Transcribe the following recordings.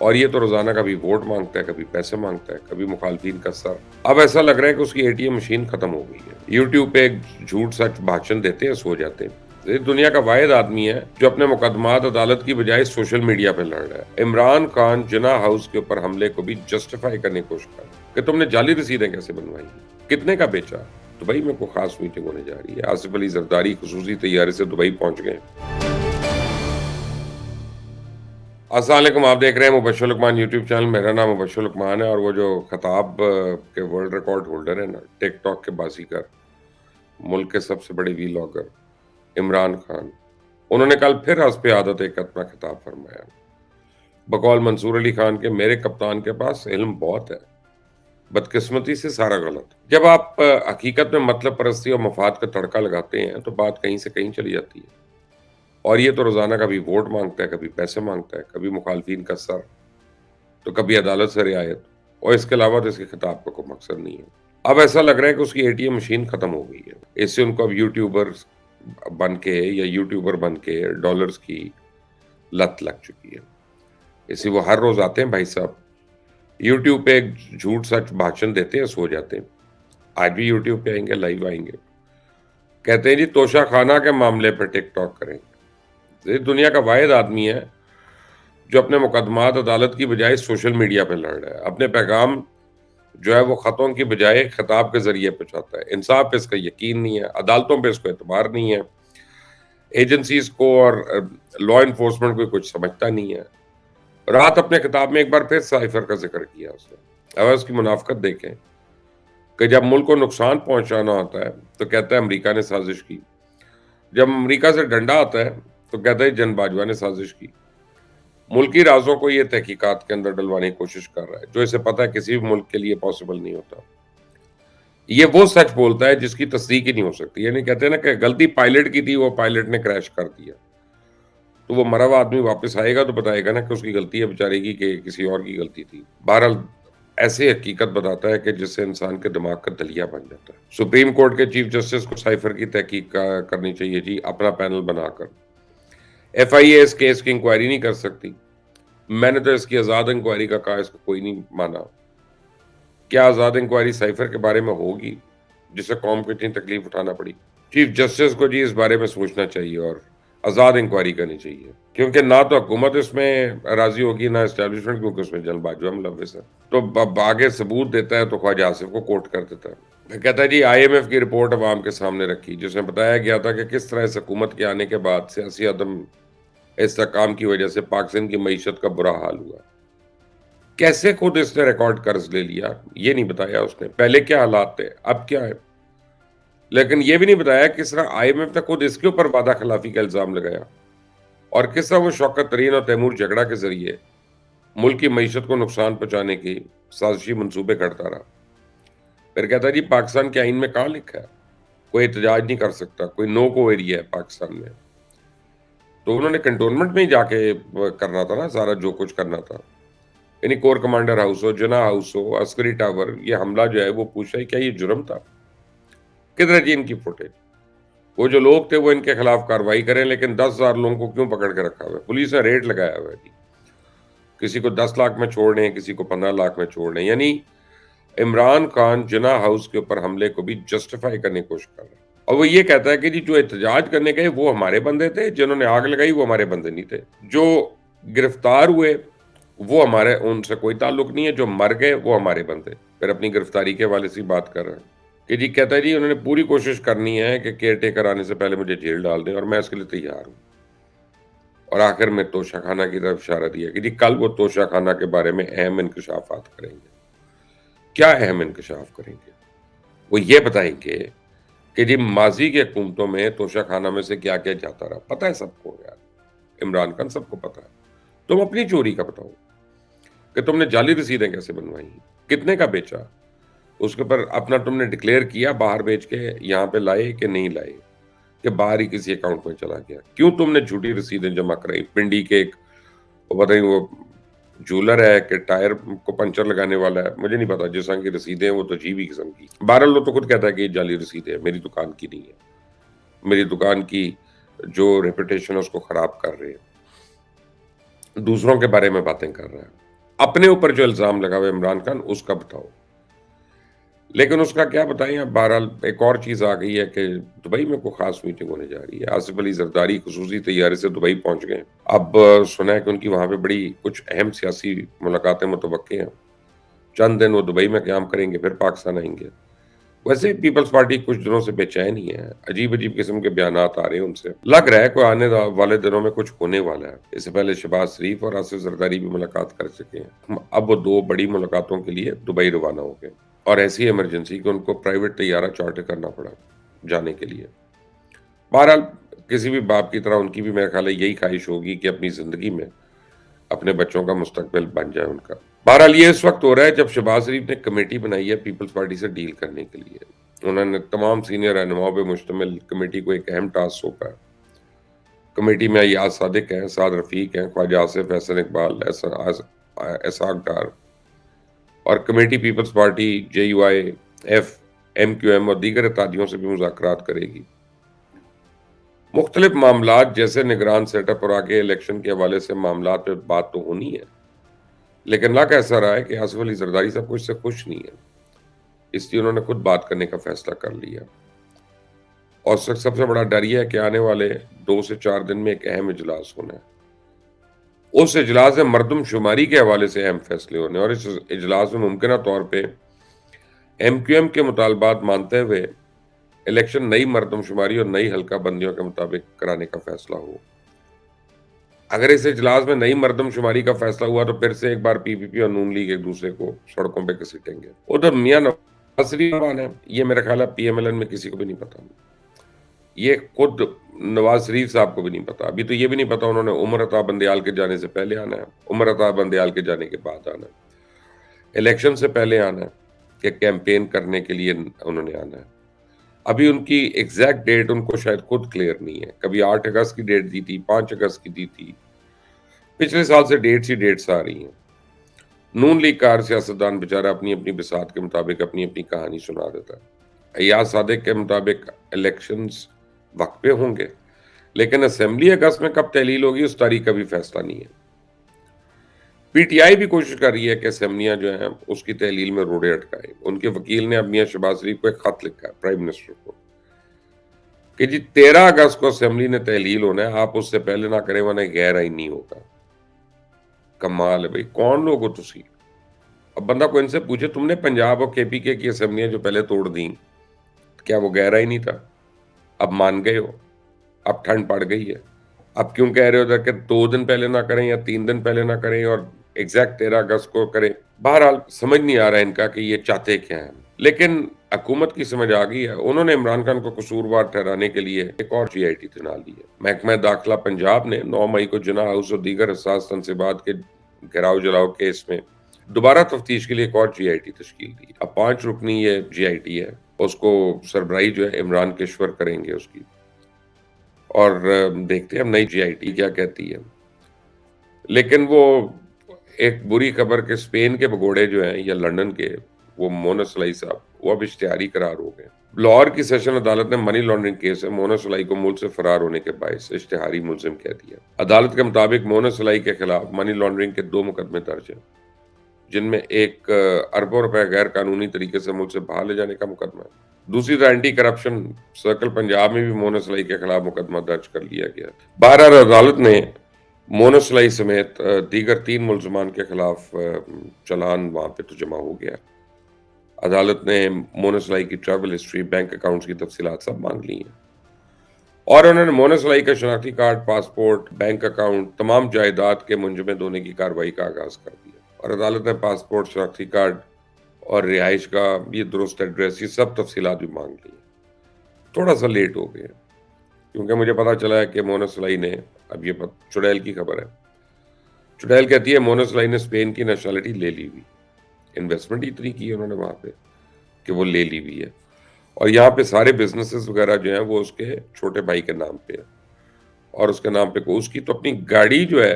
اور یہ تو روزانہ کبھی ووٹ مانگتا ہے، کبھی پیسے مانگتا ہے، کبھی مخالفین کا سر۔ اب ایسا لگ رہا ہے کہ اس کی اے ٹی ایم مشین ختم ہو گئی ہے۔ یوٹیوب پہ ایک جھوٹ سچ بھاشن دیتے ہیں، سو جاتے ہیں۔ یہ دنیا کا واحد آدمی ہے جو اپنے مقدمات عدالت کی بجائے سوشل میڈیا پہ لڑ رہا ہے۔ عمران خان جناح ہاؤس کے اوپر حملے کو بھی جسٹیفائی کرنے کی کوشش کر رہا ہے کہ تم نے جعلی رسیدیں کیسے بنوائی، کتنے کا بیچا۔ دبئی میں کوئی خاص میٹنگ ہونے جا رہی ہے۔ آصف علی زرداری خصوصی طیارے سے دبئی پہنچ گئے۔ السلام علیکم، آپ دیکھ رہے ہیں مبشر لقمان یوٹیوب چینل۔ میرا نام مبشر لقمان ہے، اور وہ جو خطاب کے ورلڈ ریکارڈ ہولڈر ہے نا، ٹک ٹاک کے بازیگر، ملک کے سب سے بڑے ویلاگر عمران خان، انہوں نے کل پھر حسب عادت ایک اپنا خطاب فرمایا بقول منصور علی خان کے، میرے کپتان کے پاس علم بہت ہے، بدقسمتی سے سارا غلط۔ جب آپ حقیقت میں مطلب پرستی اور مفاد کا تڑکا لگاتے ہیں تو بات کہیں سے کہیں چلی جاتی ہے، اور یہ تو روزانہ کبھی ووٹ مانگتا ہے، کبھی پیسے مانگتا ہے، کبھی مخالفین کا سر، تو کبھی عدالت سے رعایت، اور اس کے علاوہ تو اس کے خطاب کا کوئی مقصد نہیں ہے۔ اب ایسا لگ رہا ہے کہ اس کی اے ٹی ایم مشین ختم ہو گئی ہے۔ اس سے ان کو اب یوٹیوبر بن کے یا یوٹیوبر بن کے ڈالرز کی لت لگ چکی ہے۔ اسی وہ ہر روز آتے ہیں بھائی صاحب، یوٹیوب پہ ایک جھوٹ سچ بھاشن دیتے ہیں، سو جاتے ہیں۔ آج بھی یوٹیوب پہ آئیں گے، لائیو آئیں گے، کہتے ہیں جی توشہ خانہ کے معاملے پہ ٹک ٹاک کریں گے۔ یہ دنیا کا واحد آدمی ہے جو اپنے مقدمات عدالت کی بجائے سوشل میڈیا پہ لڑ رہا ہے، اپنے پیغام جو ہے وہ خطوں کی بجائے خطاب کے ذریعے پہنچاتا ہے۔ انصاف پہ اس کا یقین نہیں ہے، عدالتوں پہ اس کو اعتبار نہیں ہے، ایجنسیز کو اور لا انفورسمنٹ کو کچھ سمجھتا نہیں ہے۔ رات اپنے خطاب میں ایک بار پھر سائفر کا ذکر کیا اس نے۔ اب اس کی منافقت دیکھیں کہ جب ملک کو نقصان پہنچانا ہوتا ہے تو کہتا ہے امریکہ نے سازش کی، جب امریکہ سے ڈنڈا آتا ہے تو کہتا ہے جن باجوہ نے سازش کی۔ ملکی رازوں کو یہ تحقیقات کے اندر ڈلوانے کی کوشش کر رہا ہے جو اسے پتہ ہے کسی بھی ملک کے لیے پاسبل نہیں ہوتا۔ یہ وہ سچ بولتا ہے جس کی تصدیق ہی نہیں ہو سکتی، یعنی کہتے ہیں نا کہ غلطی پائلٹ کی تھی، وہ پائلٹ نے کریش کر دیا، تو وہ مرا ہوا آدمی واپس آئے گا تو بتائے گا نا کہ اس کی غلطی ہے بیچارے کی، کہ کسی اور کی غلطی تھی۔ بہرحال ایسے حقیقت بتاتا ہے کہ جس سے انسان کے دماغ کا دلیا بن جاتا ہے۔ سپریم کورٹ کے چیف جسٹس کو سائفر کی تحقیق کرنی چاہیے جی، اپنا پینل بنا کر۔ ایف آئی اے اس کیس کی انکوائری نہیں کر سکتی۔ میں نے تو اس کی آزاد انکوائری کا کہا، اس کو کوئی نہیں مانا۔ کیا آزاد انکوائری سائفر کے بارے میں ہوگی جسے قوم کو اتنی تکلیف اٹھانا پڑی؟ چیف جسٹس کو جی اس بارے میں سوچنا چاہیے اور آزاد انکوائری کرنی چاہیے، کیونکہ نہ تو حکومت اس میں راضی ہوگی نہ اسٹیبلشمنٹ، کیونکہ اس میں جن باجوہ ملوث ہے۔ تو آگے ثبوت دیتا ہے تو خواجہ آصف کو کوٹ کر دیتا ہے، کہتا ہے جی آئی ایم ایف کی رپورٹ عوام کے سامنے رکھی جس میں بتایا گیا تھا کہ کس طرح اس حکومت کے آنے کے بعد سیاسی عدم استحکام کی وجہ سے پاکستان کی معیشت کا برا حال ہوا۔ کیسے خود اس نے ریکارڈ قرض لے لیا یہ نہیں بتایا اس نے، پہلے کیا حالات تھے اب کیا ہے، لیکن یہ بھی نہیں بتایا کس طرح آئی ایم ایف نے خود اس کے اوپر وعدہ خلافی کا الزام لگایا، اور کس طرح وہ شوکت ترین اور تیمور جھگڑا کے ذریعے ملک کی معیشت کو نقصان پہنچانے کی سازشی منصوبے کرتا رہا۔ پھر کہتا ہے جی پاکستان کے آئین میں کہاں لکھا ہے کوئی احتجاج نہیں کر سکتا، کوئی نو کو ایریا ہے پاکستان میں؟ تو انہوں نے کنٹونمنٹ میں ہی جا کے کرنا تھا نا سارا جو کچھ کرنا تھا، یعنی کور کمانڈر ہاؤس ہو، جناح ہاؤس ہو، عسکری ٹاور، یہ حملہ جو ہے وہ پوچھا ہے کیا یہ جرم تھا؟ کدھر جی ان کی فوٹیج؟ وہ جو لوگ تھے وہ ان کے خلاف کارروائی کریں، لیکن 10,000 لوگوں کو کیوں پکڑ کے رکھا ہوا ہے؟ پولیس نے ریٹ لگایا ہوا ہے جی، کسی کو 10 لاکھ میں چھوڑ رہے ہیں، کسی کو 15 لاکھ میں چھوڑ رہے ہیں، یعنی عمران خان جناح ہاؤس کے اوپر حملے کو بھی جسٹیفائی کرنے کی کوشش کر رہا ہے، اور وہ یہ کہتا ہے کہ جی جو احتجاج کرنے گئے وہ ہمارے بندے تھے، جنہوں نے آگ لگائی وہ ہمارے بندے نہیں تھے، جو گرفتار ہوئے وہ ہمارے ان سے کوئی تعلق نہیں ہے، جو مر گئے وہ ہمارے بندے۔ پھر اپنی گرفتاری کے حوالے سے بات کر رہے ہیں کہ جی کہتا ہے جی انہوں نے پوری کوشش کرنی ہے کہ کیئر ٹیکر آنے سے پہلے مجھے جیل ڈال دیں اور میں اس کے لیے تیار ہوں، اور آخر میں توشہ خانہ کی طرف اشارہ دیا کہ جی کل وہ توشہ خانہ کے بارے میں اہم انکشافات کریں گے۔ کیا اہم انکشاف کریں گے؟ وہ یہ بتائیں گے کہ جی ماضی کی حکومتوں میں توشہ خانہ میں سے کیا کیا جاتا رہا، پتہ ہے سب کو، یار عمران خان سب کو پتہ ہے، تم اپنی چوری کا بتاؤ کہ تم نے جعلی رسیدیں کیسے بنوائی، کتنے کا بیچا، اس کے پر اپنا تم نے ڈکلیئر کیا باہر بیچ کے یہاں پہ لائے کہ نہیں لائے، کہ باہر ہی کسی اکاؤنٹ میں چلا گیا، کیوں تم نے جھوٹی رسیدیں جمع کرائی؟ پنڈی کے ایک وہ پتہ نہیں وہ جولر ہے کہ ٹائر کو پنچر لگانے والا ہے، مجھے نہیں پتا، جس کی رسیدیں وہ تو عجیب ہی قسم کی۔ بہرحال وہ تو خود کہتا ہے کہ یہ جعلی رسیدیں میری دکان کی نہیں ہے، میری دکان کی جو ریپوٹیشن ہے اس کو خراب کر رہے ہیں، دوسروں کے بارے میں باتیں کر رہا ہے۔ اپنے اوپر جو الزام لگا ہوا عمران خان اس کا بتاؤ. لیکن اس کا کیا بتائیں. اب بہرحال ایک اور چیز آ گئی ہے کہ دبئی میں کوئی خاص میٹنگ ہونے جا رہی ہے. آصف علی زرداری خصوصی طیارے سے دبئی پہنچ گئے. اب سنا ہے کہ ان کی وہاں پہ بڑی کچھ اہم سیاسی ملاقاتیں متوقع ہیں. چند دن وہ دبئی میں قیام کریں گے، پھر پاکستان آئیں گے. ویسے پیپلز پارٹی کچھ دنوں سے بے چین ہی ہے. عجیب عجیب قسم کے بیانات آ رہے ہیں ان سے. لگ رہا ہے کوئی آنے والے دنوں میں کچھ ہونے والا ہے. اس سے پہلے شہباز شریف اور آصف زرداری بھی ملاقات کر چکے ہیں. اب وہ 2 بڑی ملاقاتوں کے لیے دبئی روانہ ہو گئے، اور ایسی ایمرجنسی کہ ان کو پرائیویٹ طیارہ چارٹر کرنا پڑا جانے کے لیے. بہرحال کسی بھی باپ کی طرح ان کی بھی میرا خیال ہے یہی خواہش ہوگی کہ اپنی زندگی میں اپنے بچوں کا مستقبل بن جائے ان کا. بہرحال یہ اس وقت ہو رہا ہے جب شہباز شریف نے کمیٹی بنائی ہے پیپلز پارٹی سے ڈیل کرنے کے لیے. انہوں نے تمام سینئر رہنماؤں پہ مشتمل کمیٹی کو ایک اہم ٹاسک سونپا ہے. کمیٹی میں ایاز صادق ہیں، سعد رفیق ہیں، خواجہ آصف، احسن اقبال، اسحاق ڈار، اور committee Peoples Party, J U I F, M Q M اور دیگر اتحادیوں سے بھی مذاکرات کرے گی. مختلف معاملات جیسے نگران سیٹ اپ اور آگے الیکشن کے حوالے سے معاملات پہ بات تو ہونی ہے، لیکن لگ ایسا رہا ہے کہ آصف علی زرداری صاحب کو اس سے خوش نہیں ہے. اس لیے انہوں نے خود بات کرنے کا فیصلہ کر لیا. اور سب سے بڑا ڈر یہ ہے کہ آنے والے 2 سے 4 دن میں ایک اہم اجلاس ہونا ہے. اس اجلاس میں مردم شماری کے حوالے سے اہم فیصلے ہونے، اور اس اجلاس میں ممکنہ طور پہ ایم کیو ایم کے مطالبات مانتے ہوئے الیکشن نئی مردم شماری اور نئی حلقہ بندیوں کے مطابق کرانے کا فیصلہ ہو. اگر اس اجلاس میں نئی مردم شماری کا فیصلہ ہوا تو پھر سے ایک بار پی پی پی اور نون لیگ ایک دوسرے کو سڑکوں پہ گھسیٹیں گے. ادھر میاں نواز شریف ہے، یہ میرا خیال ہے پی ایم ایل این میں کسی کو بھی نہیں پتا. یہ خود نواز شریف صاحب کو بھی نہیں پتا. ابھی تو یہ بھی نہیں پتا انہوں نے عمر عطا بندیال کے جانے سے پہلے آنا ہے، عمر عطا بندیال کے جانے کے بعد آنا ہے، الیکشن سے پہلے آنا ہے کہ کیمپین کرنے کے لیے انہوں نے آنا ہے. ابھی ان کی ایگزیکٹ ڈیٹ ان کو شاید خود کلیئر نہیں ہے. کبھی 8 اگست کی ڈیٹ دی تھی، 5 اگست کی دی تھی. پچھلے سال سے ڈیٹس آ رہی ہیں. نون لیگ کار سیاستدان بیچارہ اپنی اپنی بساط کے مطابق اپنی اپنی کہانی سنا دیتا ہے. ایاز صادق کے مطابق الیکشنز وقت پہ ہوں گے، لیکن اسمبلی اگست میں کب تحلیل ہوگی اس تاریخ کا بھی فیصلہ نہیں ہے. پی ٹی آئی بھی کوشش کر رہی ہے کہ اسمبلیاں جو ہیں اس کی تحلیل میں روڑے اٹکائیں. ان کے وکیل نے اب میاں شہباز شریف کو ایک خط لکھا ہے پرائم منسٹر کو کہ جی 13 اگست کو اسمبلی نے تحلیل ہونا ہے، آپ اس سے پہلے نہ کریں ورنہ غیر آئینی ہوگا. کمال ہے بھائی، کون لوگ ہو تسی؟ اب بندہ کو ان سے پوچھے تم نے پنجاب اور کے پی کے کی اسمبلیاں جو پہلے توڑ دیں کیا وہ غیر آئینی تھا؟ اب مان گئے ہو، اب ٹھنڈ پڑ گئی ہے، اب کیوں کہہ رہے ہو کہ 2 دن پہلے نہ کریں یا 3 دن پہلے نہ کریں اور ایگزیکٹ 13 اگست کو کریں؟ بہرحال سمجھ نہیں آ رہا ان کا کہ یہ چاہتے کیا ہیں. لیکن حکومت کی سمجھ آ گئی ہے. انہوں نے عمران خان کو قصوروار ٹھہرانے کے لیے ایک اور جی آئی ٹی بنا لی ہے. محکمہ داخلہ پنجاب نے 9 مئی کو جناح ہاؤس اور دیگر حساس تنصیبات کے گھراؤ جلاؤ کیس میں دوبارہ تفتیش کے لیے ایک اور جی آئی ٹی تشکیل دی. اب 5 رکنی یہ جی آئی ٹی ہے، اس کو سربراہی جو ہے عمران کشور کریں گے اس کی، اور دیکھتے ہیں ہم نئی جی آئی ٹی کیا کہتی ہے. لیکن وہ ایک بری خبر کہ اسپین کے بگوڑے جو ہیں یا لندن کے، وہ مونس سلائی صاحب وہ اب اشتہاری قرار ہو گئے. لاہور کی سیشن عدالت نے منی لانڈرنگ کیس میں مونس سلائی کو ملک سے فرار ہونے کے باعث اشتہاری ملزم کہہ دیا. عدالت کے مطابق مونس سلائی کے خلاف منی لانڈرنگ کے 2 مقدمے درج ہیں، جن میں ایک اربوں روپے غیر قانونی طریقے سے ملک سے باہر لے جانے کا مقدمہ ہے. دوسری طرح اینٹی کرپشن سرکل پنجاب میں بھی مونس سلائی کے خلاف مقدمہ درج کر لیا گیا. بہرحال عدالت نے مونس سلائی سمیت دیگر 3 ملزمان کے خلاف چلان وہاں پہ تو جمع ہو گیا. عدالت نے مونس سلائی کی ٹریول ہسٹری، بینک اکاؤنٹس کی تفصیلات سب مانگ لی ہیں، اور انہوں نے مونس سلائی کا شناختی کارڈ، پاسپورٹ، بینک اکاؤنٹ، تمام جائیداد کے منجمد ہونے کی کارروائی کا آغاز کر دیا. اور عدالت نے پاسپورٹ، شناختی کارڈ اور رہائش کا یہ درست ایڈریس، یہ سب تفصیلات بھی مانگ لی. تھوڑا سا لیٹ ہو گئے کیونکہ مجھے پتا چلا ہے کہ مونس سلائی نے، اب یہ چڑیل کی خبر ہے، چڑیل کہتی ہے مونس سلائی نے اسپین کی نیشنلٹی لے لی ہوئی، انویسٹمنٹ اتنی کی ہے انہوں نے وہاں پہ کہ وہ لے لی ہوئی ہے، اور یہاں پہ سارے بزنسز وغیرہ جو ہیں وہ اس کے چھوٹے بھائی کے نام پہ ہے، اور اس کے نام پہ اس کی تو اپنی گاڑی جو ہے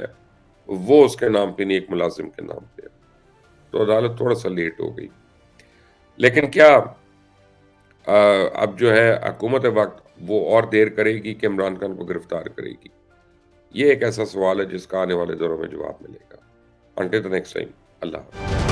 وہ اس کے نام پہ نہیں، ایک ملازم کے نام پہ ہے. تو عدالت تھوڑا سا لیٹ ہو گئی. لیکن کیا اب جو ہے حکومت وقت وہ اور دیر کرے گی کہ عمران خان کو گرفتار کرے گی؟ یہ ایک ایسا سوال ہے جس کا آنے والے دوروں میں جواب ملے گا. Until the next time. اللہ حافظ۔